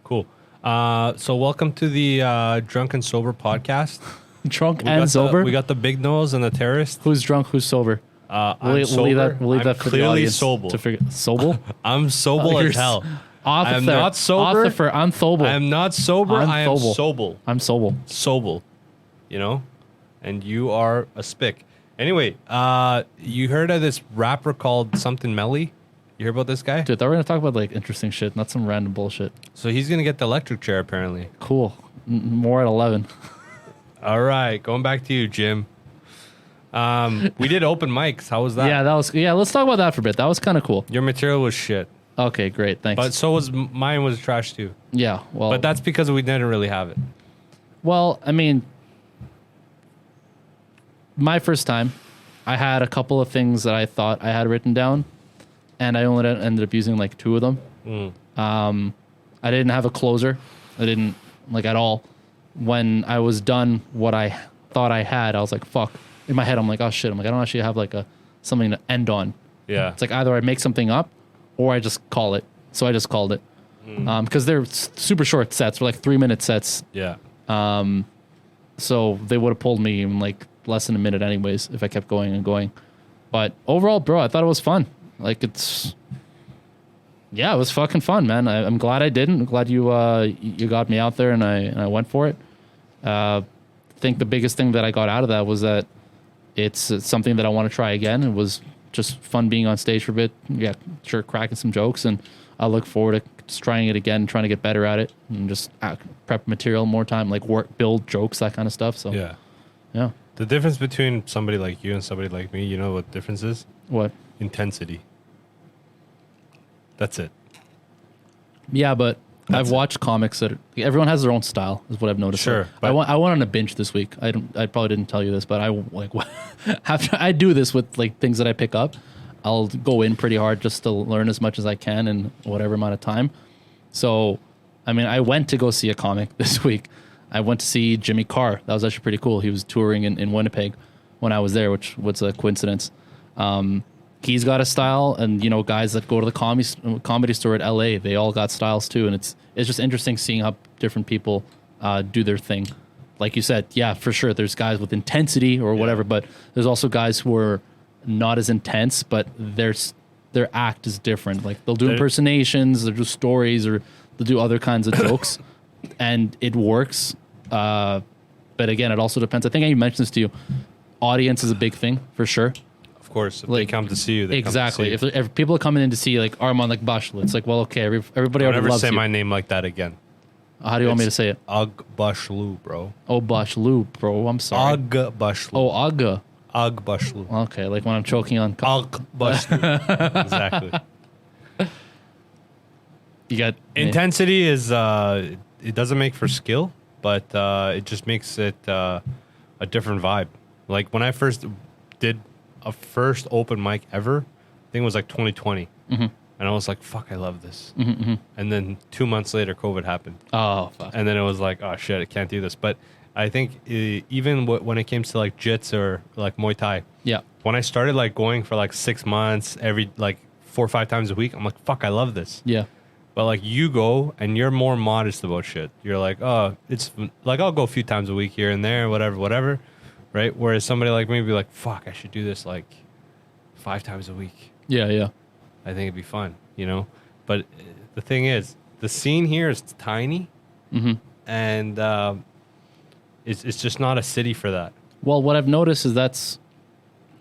Cool. So welcome to the Drunk and Sober podcast. Drunk and sober? We got the big nose and the terrorist. Who's drunk? Who's sober? I'm sober. We'll leave that for the clearly audience sober. to figure. Sober? I'm sober you're as hell. I'm not sober. I'm sober. I am not sober. I'm I am sober. sober. I'm sober. Sober. You know? And you are a spick. Anyway, you heard of this rapper called something Melly? You hear about this guy? Dude, I thought we were going to talk about like interesting shit, not some random bullshit. So he's going to get the electric chair apparently. Cool. More at 11. All right. Going back to you, Jim. We did open mics. How was that? Yeah, let's talk about that for a bit. That was kind of cool. Your material was shit. Okay, great. Thanks. But so was mine was trash too. yeah, well. But that's because we didn't really have it. Well, I mean, my first time, I had a couple of things that I thought I had written down, and I only ended up using like 2 of them. I didn't have a closer. I didn't, like, at all. When I was done what I thought I had, I was like, fuck. In my head, I'm like, oh shit. I'm like, I don't actually have like something to end on. Yeah. It's like either I make something up or I just call it. So I just called it. Because they're super short sets. They're like 3-minute sets. Yeah. So they would have pulled me in like less than a minute anyways if I kept going and going. But overall, bro, I thought it was fun. Like it was fucking fun, man. I'm glad I didn't. I'm glad you got me out there and I went for it. I think the biggest thing that I got out of that was that it's something that I want to try again. It was just fun being on stage for a bit. Yeah, sure, cracking some jokes, and I look forward to just trying it again, trying to get better at it, and just prep material more time, like build jokes, that kind of stuff. So yeah. The difference between somebody like you and somebody like me, you know what the difference is? What? Intensity. That's it. Yeah, but I've watched comics that everyone has their own style, is what I've noticed. Sure, I went on a binge this week. I probably didn't tell you this, but I like after I do this with like things that I pick up, I'll go in pretty hard just to learn as much as I can in whatever amount of time. So, I mean, I went to go see a comic this week. I went to see Jimmy Carr. That was actually pretty cool. He was touring in Winnipeg when I was there, which was a coincidence. He's got a style, and you know, guys that go to the comedy store at LA, they all got styles too, and it's just interesting seeing how different people do their thing. Like you said, yeah, for sure, there's guys with intensity or whatever, but there's also guys who are not as intense, but their act is different. Like they'll do impersonations, they'll do stories, or they'll do other kinds of jokes, and it works. But again, it also depends. I think I mentioned this to you. Audience is a big thing for sure. Of course, if Like, they come to see you, they exactly. come to see you. If people are coming in to see like Armand like Bashlu, it's like, well, okay, everybody Don't already ever loves say you. my name like that again. How do you want me to say it? Ag Bashlu, bro. Oh, Bashlu, bro. I'm sorry. Ag Bashlu. Oh, Aga. Ag Bashlu. Okay, like when I'm choking on. Ag Bashlu. Exactly. You got Intensity is it doesn't make for skill, but it just makes it a different vibe. Like when I first did a first open mic ever, I think it was like 2020, and I was like, "Fuck, I love this." And then 2 months later, COVID happened, Oh, fuck. and then it was like, "Oh shit, I can't do this." But I think even when it came to like jits or like Muay Thai, Yeah. when I started like going for like 6 months, every like 4 or 5 times a week, I'm like, "Fuck, I love this." Yeah. But like you go and you're more modest about shit. You're like, oh, it's like I'll go a few times a week here and there, whatever, right? Whereas somebody like me would be like, fuck, I should do this like 5 times a week. Yeah. Yeah. I think it'd be fun, you know? But the thing is, the scene here is tiny, and it's just not a city for that. Well, what I've noticed is that's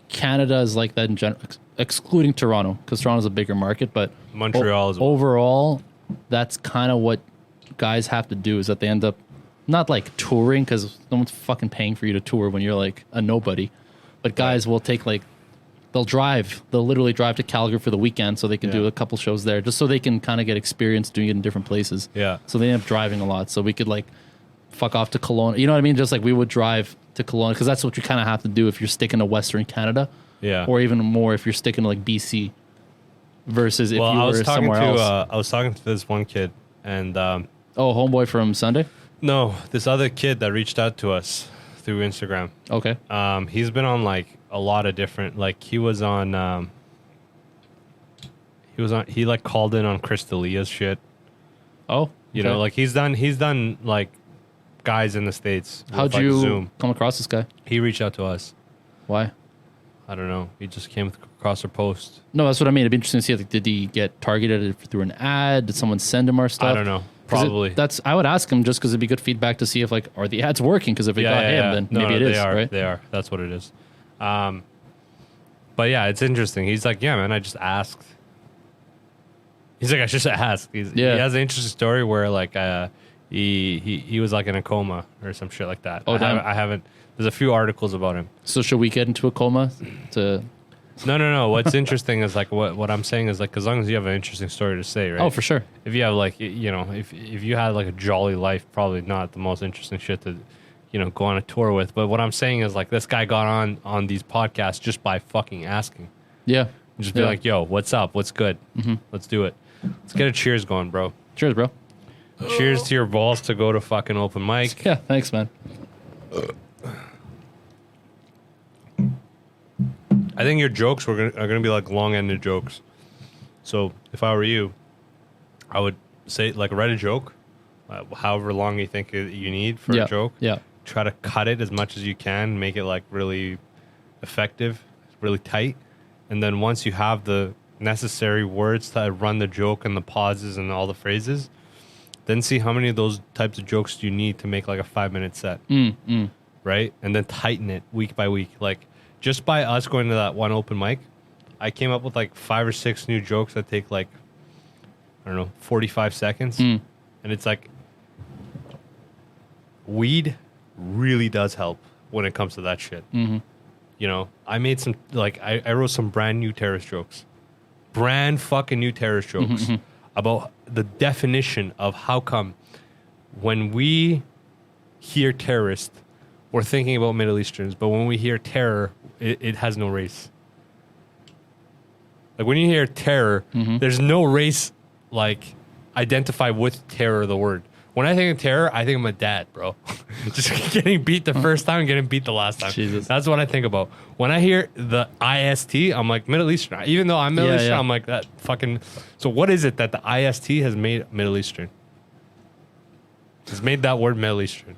Canada is like that in general, excluding Toronto, because Toronto's a bigger market, but Montreal as well. Overall, that's kind of what guys have to do, is that they end up not like touring, because no one's fucking paying for you to tour when you're like a nobody, but guys will take like, they'll literally drive to Calgary for the weekend so they can do a couple shows there, just so they can kind of get experience doing it in different places. Yeah. So they end up driving a lot, so we could like fuck off to Kelowna, you know what I mean? Just like we would drive to Kelowna, because that's what you kind of have to do if you're sticking to Western Canada. Yeah. Or even more if you're sticking to like BC versus if you I was were talking somewhere else. I was talking to this one kid, and Oh, homeboy from Sunday? no, this other kid that reached out to us through Instagram. Okay. He's been on like a lot of different, like he like called in on Chris D'Elia's shit. Oh, You know, Okay. like he's done like guys in the States. with, How'd like, you Zoom? come across this guy? He reached out to us. Why? I don't know. He just came across our post. No, that's what I mean. It'd be interesting to see. Like, did he get targeted through an ad? Did someone send him our stuff? I don't know. 'Cause Probably. I would ask him just because it'd be good feedback to see if like are the ads working? Because if it got him, then maybe it is, they are, right? They are. That's what it is. But yeah, it's interesting. He's like, yeah, man, I just asked. He's like, I just asked. He has an interesting story where like he was like in a coma or some shit like that. Oh, damn. I haven't. There's a few articles about him. So should we get into a coma? No. What's interesting is like what I'm saying is like as long as you have an interesting story to say, right? Oh, for sure. If you have like if you had like a jolly life, probably not the most interesting shit to go on a tour with. But what I'm saying is like this guy got on these podcasts just by fucking asking. Yeah. Just be Yeah. like, yo, what's up? What's good? Let's do it. Let's get a cheers going, bro. Cheers, bro. Cheers to your balls to go to fucking open mic. Yeah, thanks, man. I think your jokes are gonna be like long-ended jokes. So if I were you, I would say like write a joke, however long you think you need for Yeah. a joke. Yeah. Try to cut it as much as you can, make it like really effective, really tight, and then once you have the necessary words to run the joke and the pauses and all the phrases, then see how many of those types of jokes do you need to make like a 5-minute set, right? And then tighten it week by week. Like just by us going to that one open mic, I came up with like 5 or 6 new jokes that take like, I don't know, 45 seconds. And it's like, weed really does help when it comes to that shit. You know, I made some, like, I wrote some brand new terrorist jokes. Brand fucking new terrorist jokes about the definition of how come when we hear terrorist, we're thinking about Middle Easterns, but when we hear terror, it has no race. Like when you hear terror, there's no race like identified with terror, the word. When I think of terror, I think of my dad, bro. Just getting beat the first time, getting beat the last time. Jesus. That's what I think about. When I hear the IST, I'm like Middle Eastern. Even though I'm Middle Yeah, Eastern, yeah. I'm like that fucking. So what is it that the IST has made Middle Eastern? It's made that word Middle Eastern.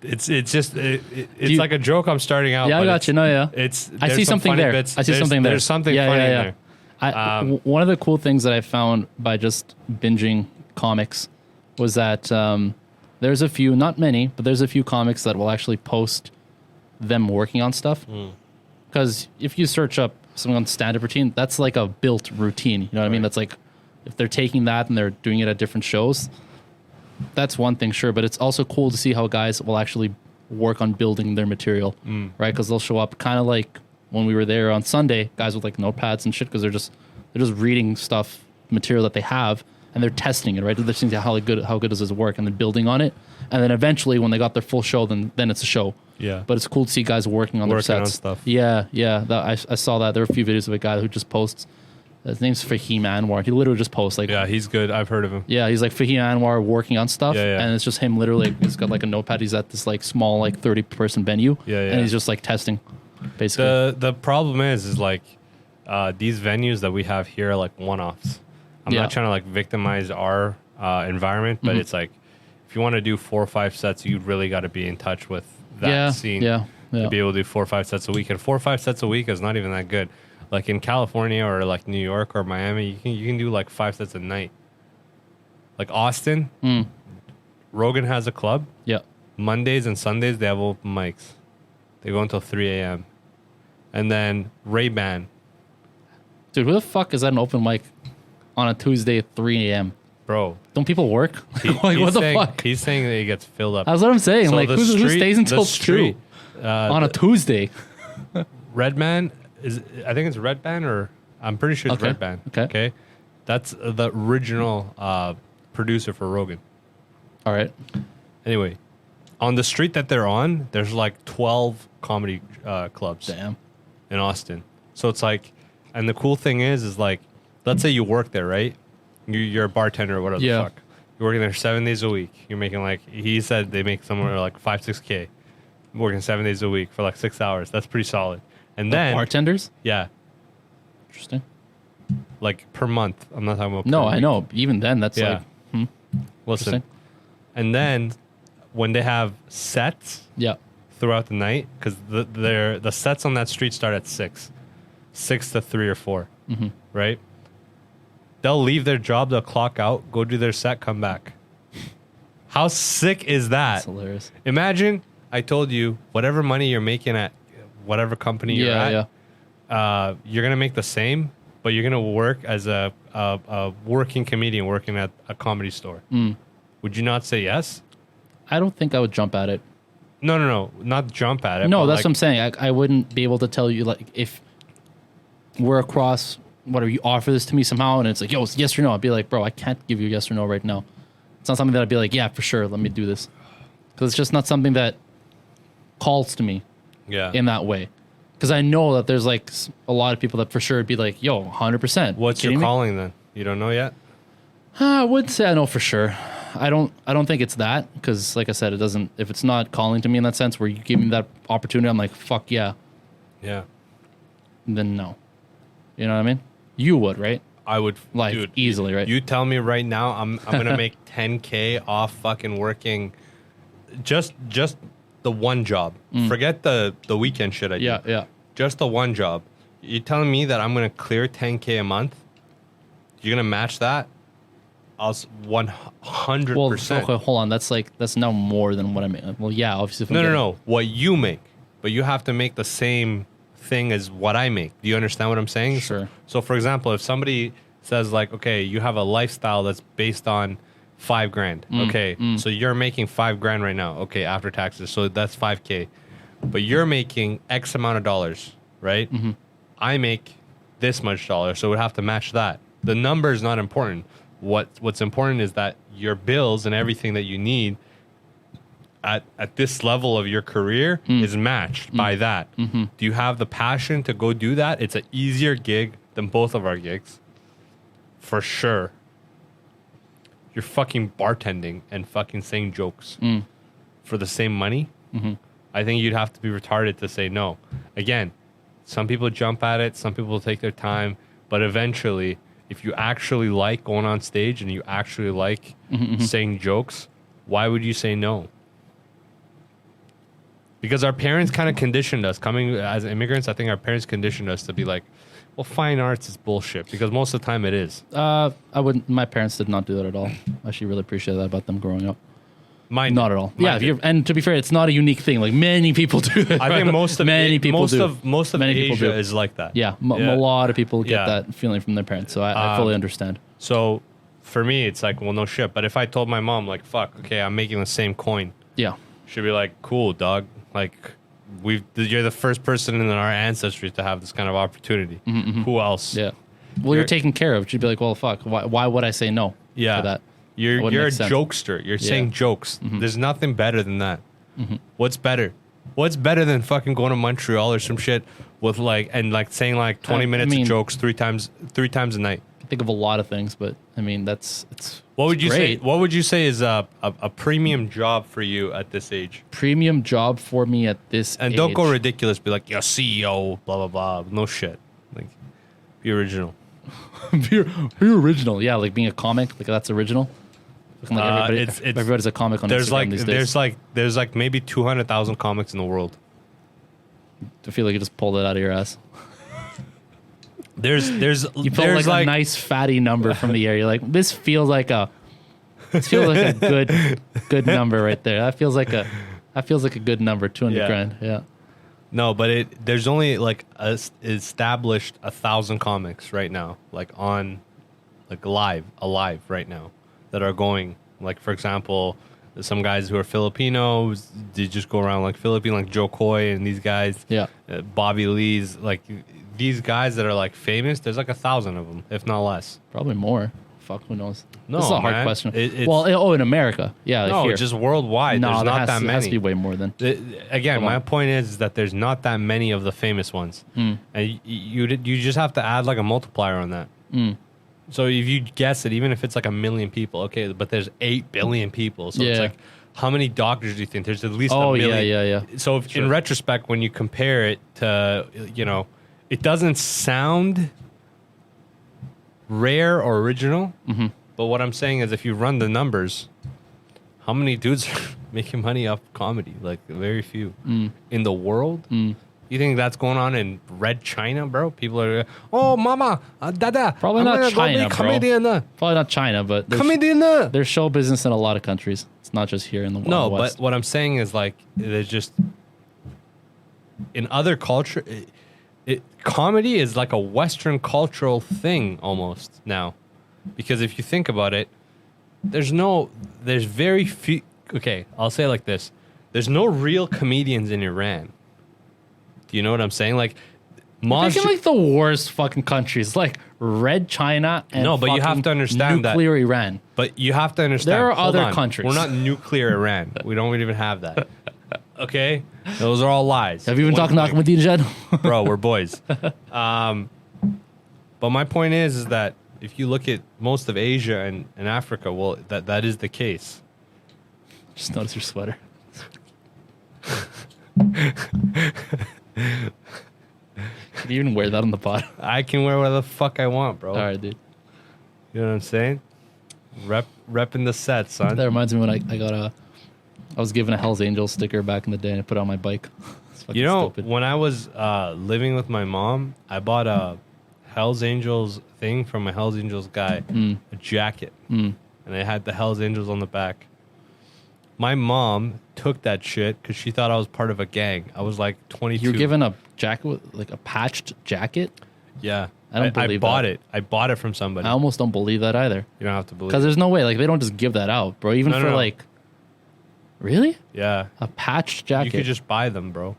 It's just it's like a joke I'm starting out. Yeah, I but got it's- you. No, yeah. It's I there's see some something funny there. bits. I see something there. There's something funny in there. One of the cool things that I found by just binging comics was that there's a few, not many, but there's a few comics that will actually post them working on stuff. Because if you search up something on stand-up routine, that's like a built routine. You know what I mean? That's like if they're taking that and they're doing it at different shows, that's one thing, sure. But it's also cool to see how guys will actually work on building their material, right? Because they'll show up kind of like when we were there on Sunday, guys with like notepads and shit, because they're just reading stuff, material that they have, and they're testing it, right? They're seeing how good does this work, and then building on it, and then eventually when they got their full show, then it's a show. Yeah. But it's cool to see guys working on their Working on sets. stuff. Yeah. I saw that. There were a few videos of a guy who just posts. His name's Fahim Anwar. He literally just posts like. Yeah, he's good. I've heard of him. Yeah, he's like Fahim Anwar working on stuff, Yeah. and it's just him literally. He's got like a notepad. He's at this like small like 30-person venue, Yeah. and he's just like testing, basically. The problem is like these venues that we have here are like one-offs. I'm Yeah. not trying to like victimize our environment, but it's like if you want to do 4 or 5 sets, you really got to be in touch with that scene Yeah. to be able to do 4 or 5 sets a week. And 4 or 5 sets a week is not even that good. Like in California or like New York or Miami, you can do like 5 sets a night. Like Austin, Rogan has a club. Yeah. Mondays and Sundays they have open mics. They go until 3 a.m. And then Ray-Ban, Dude, who the fuck is that an open mic on a Tuesday at 3 a.m.? bro. Don't people work? Like, he's what the saying, fuck? He's saying that it gets filled up. That's what I'm saying. So Like, the who street- stays the until 2 street, on a Tuesday? Redman is, I think it's Redban, or I'm pretty sure it's Okay. Redban. Okay. That's the original producer for Rogan. All right. Anyway, on the street that they're on, there's like 12 comedy clubs Damn. in Austin. So it's like, and the cool thing is like, let's say you work there, right? You're a bartender or whatever Yeah. the fuck. You're working there 7 days a week. You're making like, he said they make somewhere like 5-6K. Working 7 days a week for like 6 hours. That's pretty solid. And then, Bartenders? yeah, Interesting. like per month. I'm not talking about. No, per I week. know. Even then, that's Yeah. like, Listen, Interesting. and then when they have sets Yeah. throughout the night, because the sets on that street start at 6 to 3 or 4, right? They'll leave their job, they'll clock out, go do their set, come back. How sick is that? That's hilarious. Imagine I told you whatever money you're making at whatever company you're at, you're gonna make the same, but you're gonna work as a working comedian working at a comedy store. Would you not say yes? I don't think I would jump at it. No, not jump at it. No, but that's like, what I'm saying. I wouldn't be able to tell you, like, if we're across, whatever, you offer this to me somehow and it's like, yo, it's yes or no. I'd be like, bro, I can't give you yes or no right now. It's not something that I'd be like, yeah, for sure, let me do this. Because it's just not something that calls to me yeah. in that way. Because I know that there's like a lot of people that for sure would be like, yo, 100%. What's your Kidding me? calling then? You don't know yet? I wouldn't say I know for sure. I don't think it's that, because like I said, it doesn't, if it's not calling to me in that sense where you give me that opportunity, I'm like, fuck yeah, Yeah. then no. You know what I mean? You would, right? I would, Like, dude, easily, right? You tell me right now, I'm gonna make 10K off fucking working just the one job. Forget the weekend shit I do. Yeah. Just the one job. You're telling me that I'm gonna clear 10K a month? You're gonna match that? I'll 100%. Well, okay, hold on. That's now more than what I make. Well, yeah, obviously. If I'm getting- No. What you make, but you have to make the same thing as what I make. Do you understand what I'm saying? Sure. So for example, if somebody says like, okay, you have a lifestyle that's based on $5,000. Okay, so you're making $5,000 right now. Okay, after taxes, so that's 5K. But you're making X amount of dollars, right? I make this much dollars, so we'd have to match that. The number is not important. What's important is that your bills and everything that you need at this level of your career is matched by that. Do you have the passion to go do that? It's an easier gig than both of our gigs. For sure. You're fucking bartending and fucking saying jokes for the same money. I think you'd have to be retarded to say no. Again, some people jump at it, some people take their time, but eventually, if you actually like going on stage and you actually like saying jokes, why would you say no? Because our parents kind of conditioned us. Coming as immigrants, I think our parents conditioned us to be like, well, fine arts is bullshit. Because most of the time it is. I wouldn't. My parents did not do that at all. I actually really appreciate that about them growing up. Mine Not at all. Mine Yeah, if did. you're, and to be fair, it's not a unique thing. Like many people do that. I think most of many people most do. of most of Many people Asia do. is like that. Yeah, a lot of people get Yeah. that feeling from their parents. So I fully understand. So for me, it's like, well, no shit. But if I told my mom, like, fuck, okay, I'm making the same coin, Yeah. she'd be like, cool, dog. Like, you're the first person in our ancestry to have this kind of opportunity. Who else? Yeah. Well, you're taken care of. She'd be like, well, fuck. Why would I say no Yeah. to that? You're wouldn't a make sense. jokester. You're saying jokes. There's nothing better than that. What's better? What's better than fucking going to Montreal or some shit with like saying like 20 minutes mean- of jokes three times a night? I think of a lot of things, but I mean, it's What would you say? great. What would you say is a premium job for you at this age? premium job for me at this And age. don't go ridiculous. Be like, you're CEO, blah blah blah. No shit. Like, be original. be original. Yeah, like being a comic. Like that's original. Like it's- everybody's a comic on There's Instagram like these days. there's like maybe 200,000 comics in the world. I feel like you just pulled it out of your ass. There's You pulled there's like a nice fatty number from the air. You're like, this feels like a good number right there. That feels like a good number. 200 Yeah. grand. Yeah. No, but there's only like established 1,000 comics right now, like on, like alive right now, that are going. Like for example, some guys who are Filipinos, they just go around like Philippine, like Joe Coy and these guys. Yeah. Bobby Lee's, like these guys that are like famous. There's like 1,000 of them, if not less. Probably more. Fuck, who knows? No, this is a hard man. question. It's- Well, in America, yeah. Like No, here. just worldwide. no, There's there not has, that it has to be many. way more than. Again, Come my on. point is that there's not that many of the famous ones, and you just have to add like a multiplier on that. So if you guess it, even if it's like 1 million people, okay, but there's 8 billion people, so it's Yeah. like, how many doctors do you think there's? At least Oh, a yeah, million. yeah. So if, in retrospect, when you compare it to, it doesn't sound rare or original, But what I'm saying is, if you run the numbers, how many dudes are making money off comedy? Like very few in the world. You think that's going on in Red China, bro? People are, oh, mama, dada. Probably not China, bro. Comedian. Probably not China, but Comedian. there's show business in a lot of countries. It's not just here in the No, West. but what I'm saying is like there's just in other culture, comedy is like a Western cultural thing almost now, because if you think about it, there's very few. Okay, I'll say it like this: there's no real comedians in Iran. Do you know what I'm saying? Like, You're picking like the worst fucking countries, like Red China and No, but you have to understand that- nuclear Iran. But you have to understand. There are hold other on. countries. We're not nuclear Iran. We don't even have that. Okay, those are all lies. Have you been talking to Ahmadinejad? Bro, we're boys. But my point is that if you look at most of Asia and Africa, well, that is the case. Just notice your sweater. Can you even wear that on the pod? I can wear whatever the fuck I want, bro. All right, dude. You know what I'm saying? Repping the set, son. That reminds me when I was given a Hell's Angels sticker back in the day and I put it on my bike. It's fucking You know, stupid. when I was living with my mom, I bought a Hell's Angels thing from my Hell's Angels guy, a jacket, and it had the Hell's Angels on the back. My mom took that shit because she thought I was part of a gang. I was like 22. You were given a jacket with like a patched jacket? Yeah. I don't believe I bought that. it. I bought it from somebody. I almost don't believe that either. You don't have to believe Because it. there's no way, like they don't just give that out, bro. Even No, for no. like, really? Yeah. A patched jacket. You could just buy them, bro.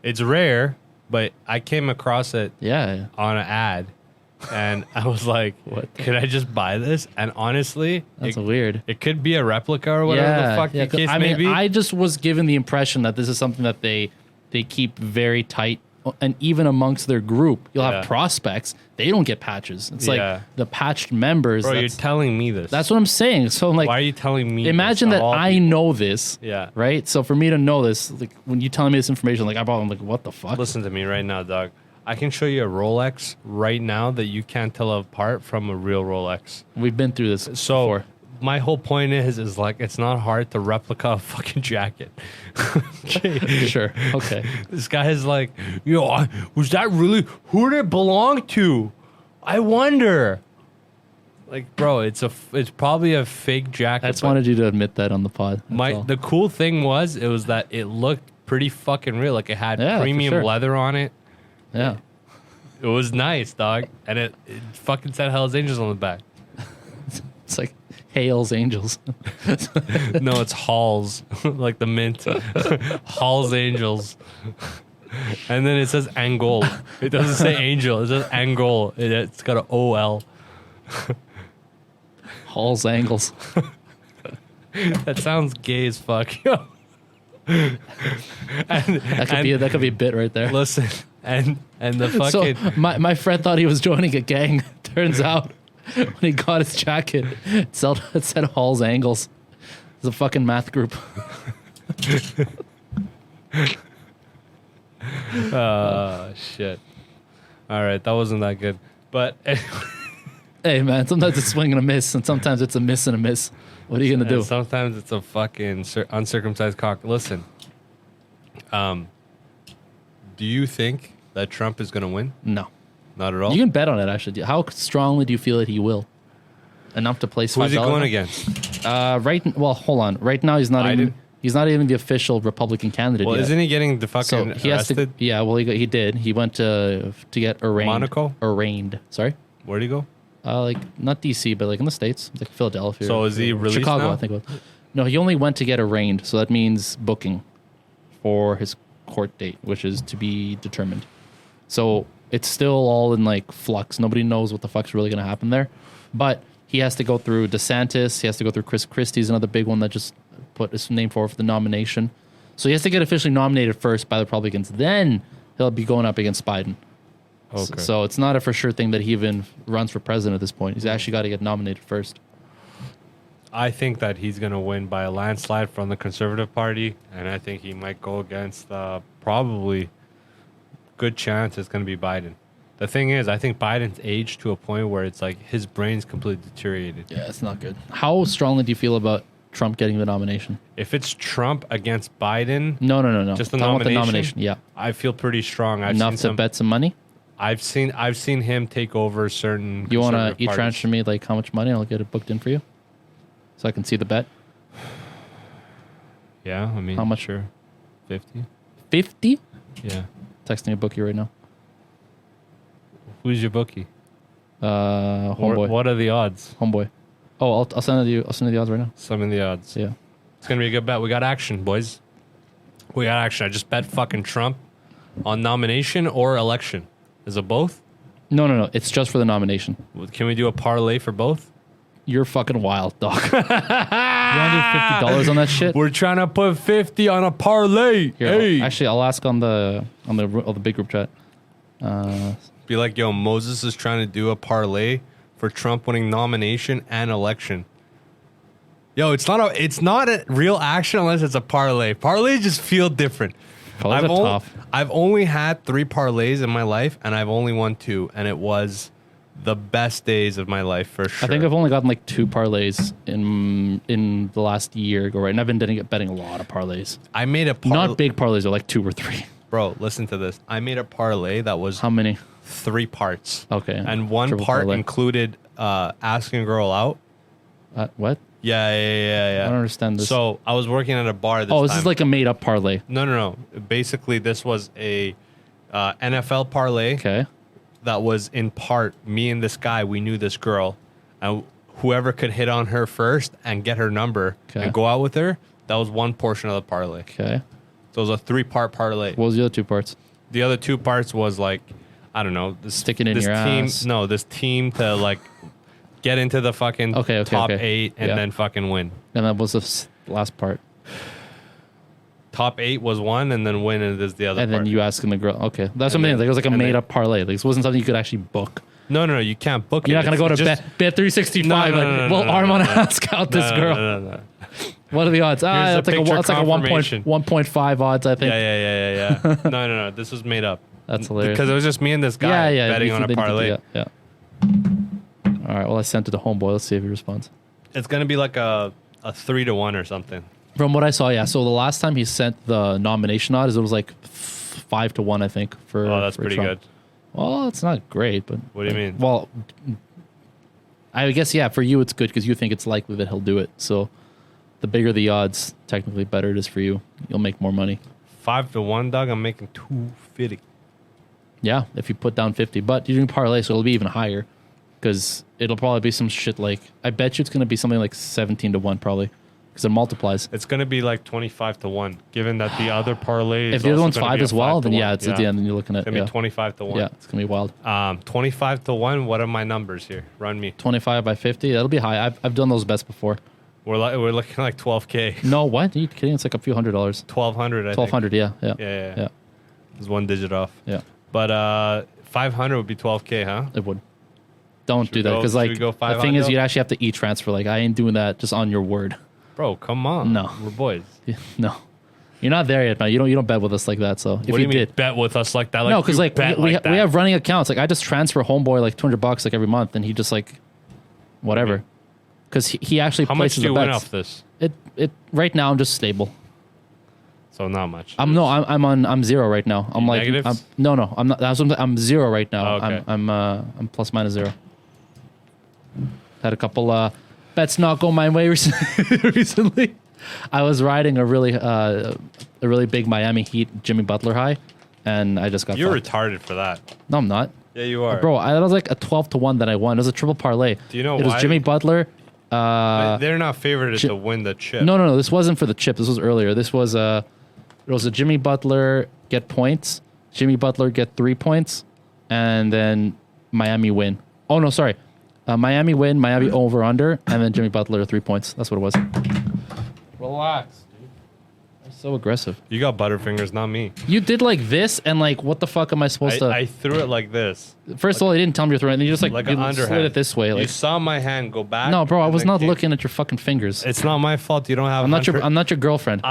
It's rare, but I came across it yeah. on an ad, and I was like, What the- could I just buy this? And honestly, That's it, weird. it could be a replica or whatever the fuck the 'cause case I may mean, be. I just was given the impression that this is something that they keep very tight, and even amongst their group, you'll Yeah. have prospects. They don't get patches. It's Yeah. like the patched members. Bro, you're that's, telling me this. that's what I'm saying. So I'm like, Why are you telling me imagine this, that of all I people? know this. Yeah. Right. So for me to know this, like when you telling me this information, like I'm like, what the fuck? Listen to me right now, dog. I can show you a Rolex right now that you can't tell apart from a real Rolex. We've been through this So before. my whole point is like it's not hard to replica a fucking jacket. Okay. Sure. Okay. This guy is like, yo, was that really who did it belong to? I wonder. Like, bro, it's probably a fake jacket. I just but wanted you to admit that on the pod. That's all. the cool thing was that it looked pretty fucking real. Like it had Yeah, for premium sure. leather on it. Yeah. It was nice, dog, and it fucking said Hell's Angels on the back. It's like Hales Angels. No, it's Halls, like the mint. Halls Angels. And then it says Angol. It doesn't say Angel. It says Angol. It's got an OL. Hall's Angles. That sounds gay as fuck. Yo. And, That could be a bit right there. listen, and the fucking So my friend thought he was joining a gang. Turns out when he got his jacket, it said Hall's Angles. It's a fucking math group. shit. All right, that wasn't that good, but Hey man, sometimes it's swing and a miss, and sometimes it's a miss and a miss. What are you gonna do? and sometimes it's a fucking uncircumcised cock. Listen, do you think that Trump is gonna win? No, Not at all. you can bet on it. Actually, how strongly do you feel that he will? Enough to place Who's he $5? going against? Well, hold on. Right now, he's not Biden? even. He's not even the official Republican candidate Well, yet. isn't he getting the fucking So he has arrested? to. Yeah, well, he did. He went to get arraigned. Monaco? Arraigned. Sorry. Where'd he go? Like not DC, but like in the States, like Philadelphia. So is he released Chicago, now? I think it was. No, he only went to get arraigned, so that means booking for his court date, which is to be determined. So it's still all in like flux. Nobody knows what the fuck's really going to happen there. But he has to go through DeSantis. He has to go through Chris Christie's another big one that just put his name forward for the nomination. So he has to get officially nominated first by the Republicans. Then he'll be going up against Biden. Okay. So it's not a for sure thing that he even runs for president at this point. He's actually got to get nominated first. I think that he's going to win by a landslide from the Conservative Party, and I think he might go against probably good chance it's going to be Biden. The thing is, I think Biden's aged to a point where it's like his brain's completely deteriorated. Yeah, it's not good. How strongly do you feel about Trump getting the nomination? If it's Trump against Biden, No. just the Talking about nomination. the nomination. Yeah, I feel pretty strong. enough to bet some money. I've seen him take over certain. You want to conservative parties. transfer me like how much money? I'll get it booked in for you, so I can see the bet. Yeah, I mean, How much? Sure, 50. 50? Yeah. Texting a bookie right now. Who's your bookie? Homeboy. What are the odds? Homeboy. Oh, I'll send it you. I'll send you the odds right now. Some of the odds. Yeah. It's gonna be a good bet. We got action, boys. We got action. I just bet fucking Trump on nomination or election. Is it both? No. It's just for the nomination. Can we do a parlay for both? You're fucking wild, dog. You want to do $50 on that shit? We're trying to put 50 on a parlay. Here, Hey. actually, I'll ask on the big group chat. Be like, yo, Moses is trying to do a parlay for Trump winning nomination and election. Yo, it's not a real action unless it's a parlay. Parlays just feel different. Parlays are tough. I've only had 3 parlays in my life, and I've only won 2, and it was the best days of my life for sure. I think I've only gotten like 2 parlays in the last year ago, right? And I've been betting a lot of parlays. I made a parlay. Not big parlays, or like 2 or 3. Bro, listen to this. I made a parlay that was How many? 3 parts. Okay. And one Triple part parlay. included asking a girl out. What? Yeah. I don't understand this. So I was working at a bar this Oh, time. this is like a made up parlay. No. Basically, this was a NFL parlay Okay. that was in part me and this guy. We knew this girl, and whoever could hit on her first and get her number Okay. and go out with her, that was one portion of the parlay. Okay. So it was a 3-part parlay. What was the other 2 parts? The other 2 parts was like, I don't know, Stick it in this your team. ass. No, this team to like get into the fucking Okay, top okay. 8 and Yeah. then fucking win. And that was the last part. Top 8 was one, and then win is the other. And part. then you asking the girl. Okay. That's what I And mean. then- Like, it was like a and made then- up parlay. Like, this wasn't something you could actually book. No, you can't book it. You're not going to go to It's just- bet 365. Well, Armand ask out this girl. No. What are the odds? Here's It's the like picture a confirmation. 1.5 odds, I think. Yeah. No. This was made up. That's hilarious. Because it was just me and this guy betting you on a did- parlay. Yeah. All right. Well, I sent it to homeboy. Let's see if he responds. It's gonna be like a 3-1 or something. From what I saw, yeah. So the last time he sent the nomination odds, it was like 5-1, I think. For Oh, that's for pretty Trump. good. Well, it's not great, but What do you mean? Well, I guess yeah. For you, it's good because you think it's likely that he'll do it. So the bigger the odds, technically, better it is for you. You'll make more money. 5-1, dog. I'm making 250. Yeah, if you put down 50, but you're doing parlay, so it'll be even higher because it'll probably be some shit like I bet you it's going to be something like 17-1 probably because it multiplies. It's gonna be like 25-1. Given that the other parlay is If the other also one's gonna 5 be a as well, then 5-1. yeah, it's at the end, and you're looking at It's gonna be 25-1. yeah, it's gonna be wild. 25-1. What are my numbers here? Run me. 25 by 50, that'll be high. I've done those bets before. We're looking like 12K. No, what? Are you kidding? It's like a few $100. 1200. I 1200, yeah. Yeah. There's 1 digit off. Yeah. But 500 would be 12K, huh? It would. Don't Should do we that go- because should like we go the 5 thing is on, you'd though? actually have to e-transfer. Like I ain't doing that just on your word. Bro, come on. No. We're boys. No, you're not there yet, man. You don't bet with us like that. So if What do you you mean did, bet with us like that? Like, no, because you like bet we like that. have running accounts. Like I just transfer homeboy like $200 like every month, and he just like whatever. Because he actually How much places do you the win bets. off this? It right now I'm just stable. So not much. I'm 0 right now. I'm You like negatives? no I'm not. That's what I'm 0 right now. Oh, okay. I'm plus minus 0. Had a couple bets not go my way recently. I was riding a really big Miami Heat Jimmy Butler high, and I just got You're fucked. retarded for that. No, I'm not. Yeah, you are. Bro, that was like a 12-1 that I won. It was a triple parlay. Do you know it was why? Jimmy Butler. They're not favored to win the chip. No. This wasn't for the chip. This was earlier. This was it was a Jimmy Butler get points, Jimmy Butler get 3 points, and then Miami win. Oh no, sorry, Miami win, Miami over under, and then Jimmy Butler 3 points. That's what it was. Relax, dude. I'm so aggressive. You got butterfingers, not me. You did like this, and like, what the fuck am I supposed to? I threw it like this. First of all, you didn't tell me you're throwing it. And you just like Like you an underhand. slid it this way. You Like, saw my hand go back. no, bro, I and was then not came- looking at your fucking fingers. It's not my fault. You don't have. I'm not your girlfriend.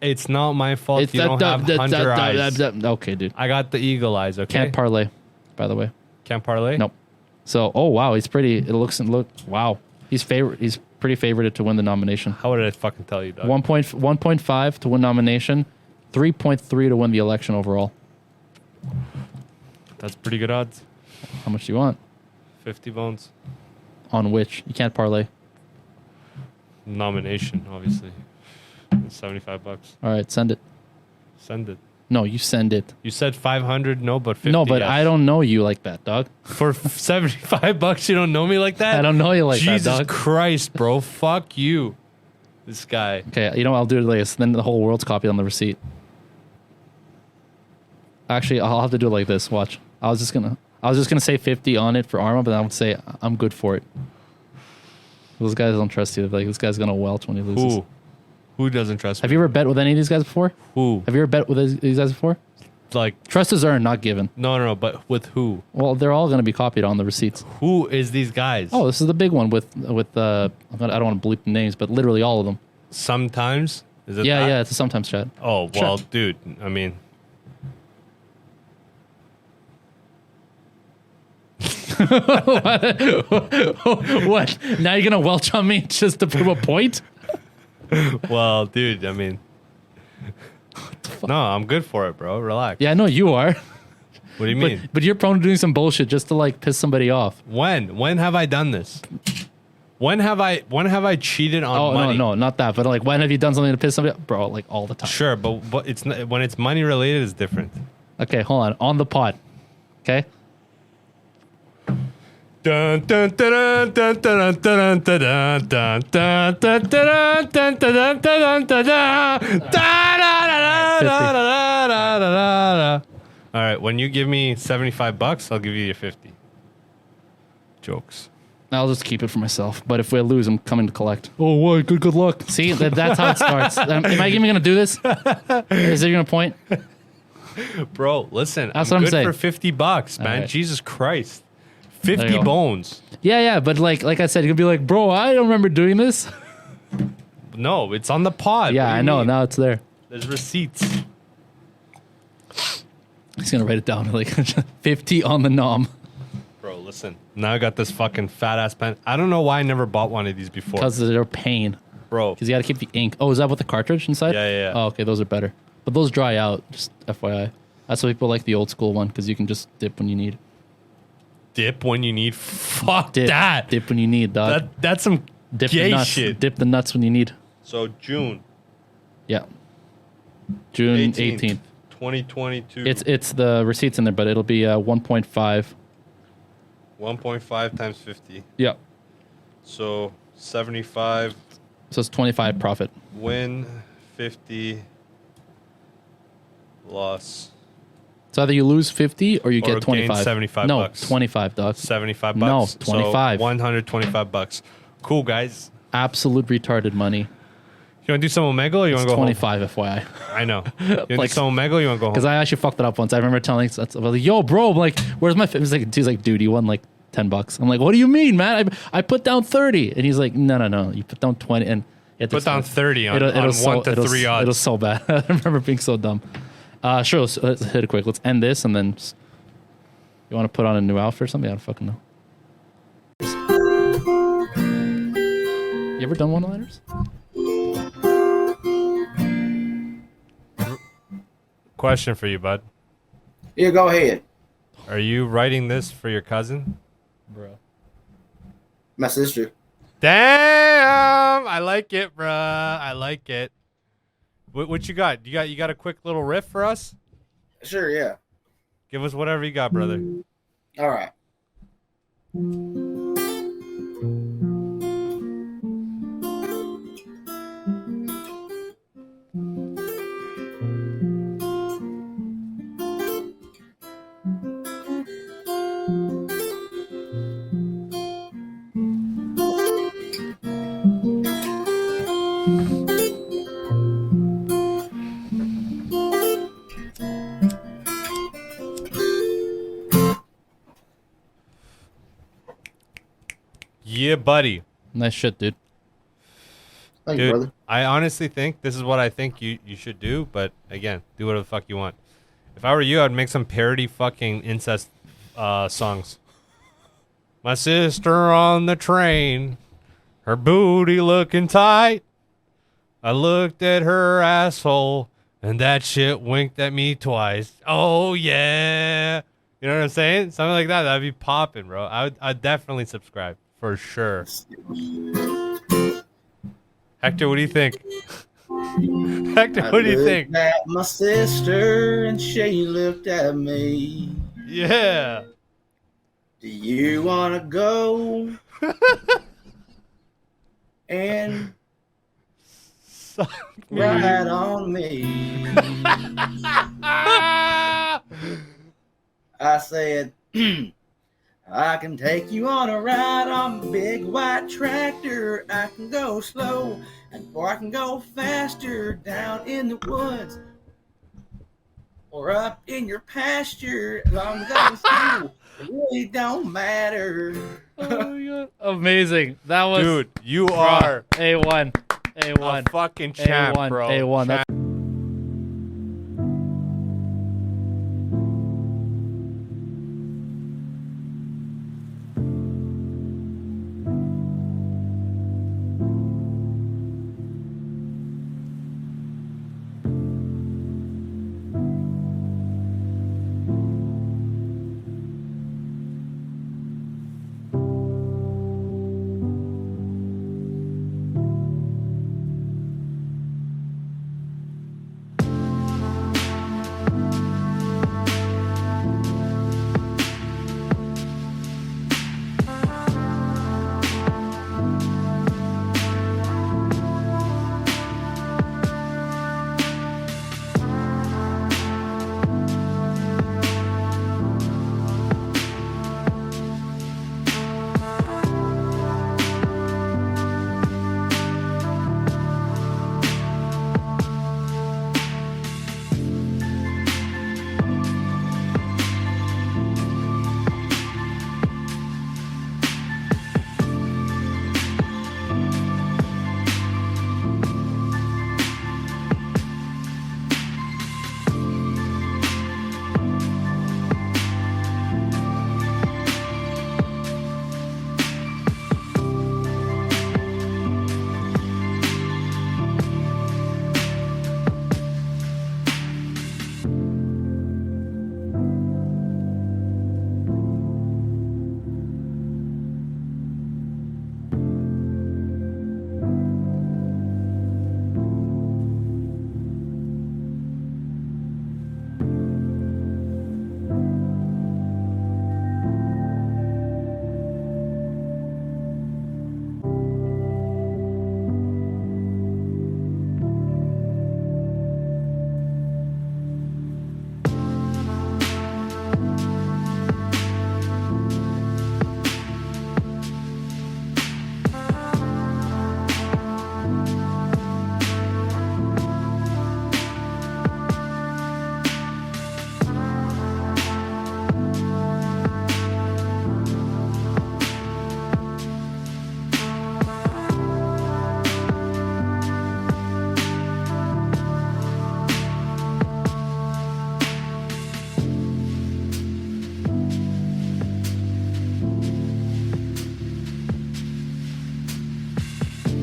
It's not my fault. You don't have hunter eyes. Okay, dude. I got the eagle eyes. Okay. Can't parlay, by the way. Can't parlay? Nope. So, oh wow, he's pretty. It looks wow. He's pretty favorited to win the nomination. How did I fucking tell you, dog? 1.5 to win nomination, 3.3 to win the election overall. That's pretty good odds. How much do you want? 50 bones. On which? You can't parlay. Nomination, obviously. $75. All right, send it. Send it. No, you send it. You said 500, no, but 50. No, but yes. I don't know you like that, dog. For $75, you don't know me like that? I don't know you like Jesus that, dog. Christ, bro. Fuck you. This guy. Okay, you know what, I'll do it like this. Then the whole world's copied on the receipt. Actually, I'll have to do it like this. Watch. I was just gonna say 50 on it for Arma, but I would say I'm good for it. Those guys don't trust you. Like, this guy's gonna welch when he loses. Who? Who doesn't trust me? Have you ever bet with any of these guys before? Who? Have you ever bet with these guys before? Like, Trust is earned, not given. no, but with who? Well, they're all going to be copied on the receipts. Who is these guys? Oh, this is the big one with I don't want to bleep the names, but literally all of them. Sometimes? Is it Yeah, that? yeah, it's a sometimes chat. Oh, well, dude, I mean. What? Now you're gonna welch on me just to prove a point? Well, dude, I mean. No, I'm good for it, bro. Relax. Yeah, I know you are. What do you mean? But you're prone to doing some bullshit just to like piss somebody off. When? When have I done this? When have I cheated on Oh money? no, not that. But like, when have you done something to piss somebody off? Bro, like all the time. Sure, but it's not, when it's money related, it's different. Okay, hold on. On the pod. Okay. Dun dun dun dun dun dun dun dun dun dun dun dun dun dun dun dun. All right, when you give me $75, I'll give you your 50. Jokes. I'll just keep it for myself. But if we lose, I'm coming to collect. Oh, what? Good luck. See, that's how it starts. Am I even going to do this? Is it going to point? Bro, listen. That's I'm what I'm good saying. for $50, man. right. Jesus Christ. There 50 you go. bones. Yeah, but like I said, you're going to be like, bro, I don't remember doing this. No, it's on the pod. Yeah, What do you I know. mean? Now it's there. There's receipts. He's going to write it down. Like 50 on the nom. Bro, listen. Now I got this fucking fat ass pen. I don't know why I never bought one of these before. Because they're pain. Bro, Because you got to keep the ink. Oh, is that with the cartridge inside? Yeah. Oh, okay. Those are better. But those dry out. Just FYI. That's why people like the old school one. Because you can just dip when you need. dip when you need. Fuck Dip. that. Dip when you need, dog. That's some Dip gay the nuts. shit. Dip the nuts when you need. So June Yeah. June 18th, 18th. 2022. It's the receipts in there, but it'll be 1.5. 1.5 times 50. Yeah. So 75 So it's 25 profit. win, 50 loss. So either you lose 50 or you Or get gain 25. 75 no, bucks. 25, dog. $75. No, So 25. $125. Cool, guys. Absolute retarded money. You want to do some Omegle or you want It's to go home? 25, FYI. I know. You want to Like- do some Omegle or you want to go home? Because I actually fucked it up once. I remember telling, I was like, yo, bro, I'm like, where's my, he's like, dude, you won like $10. I'm like, what do you mean, man? I put down 30. And he's like, no, you put down 20. And it Put down 30 on 1 to 3 odds. It was so bad. I remember being so dumb. Sure, let's hit it quick. Let's end this and then you want to put on a new outfit or something? I don't fucking know. You ever done one-liners? Question for you, bud. Yeah, go ahead. Are you writing this for your cousin? Bro. My sister. Damn! I like it, bruh. I like it. What you got? You got a quick little riff for us? Sure, yeah. Give us whatever you got, brother. All right. Yeah, buddy. Nice shit, dude. Thank you, Dude, brother. I honestly think this is what I think you should do, but again, do whatever the fuck you want. If I were you, I'd make some parody fucking incest songs. My sister on the train, her booty looking tight. I looked at her asshole, and that shit winked at me twice. Oh yeah, you know what I'm saying? Something like that. That'd be popping, bro. I'd definitely subscribe for sure. Hector, what do you think? Hector, what do you think? I looked at my sister and she looked at me. Yeah. Do you want to go? And ride on me. I said, I can take you on a ride on a big white tractor. I can go slow, or I can go faster down in the woods or up in your pasture. As long as I'm slow, it really don't matter. Oh my God. Amazing. That was Dude, you are A1. a fucking champ, A1. bro. A1. Champ. That's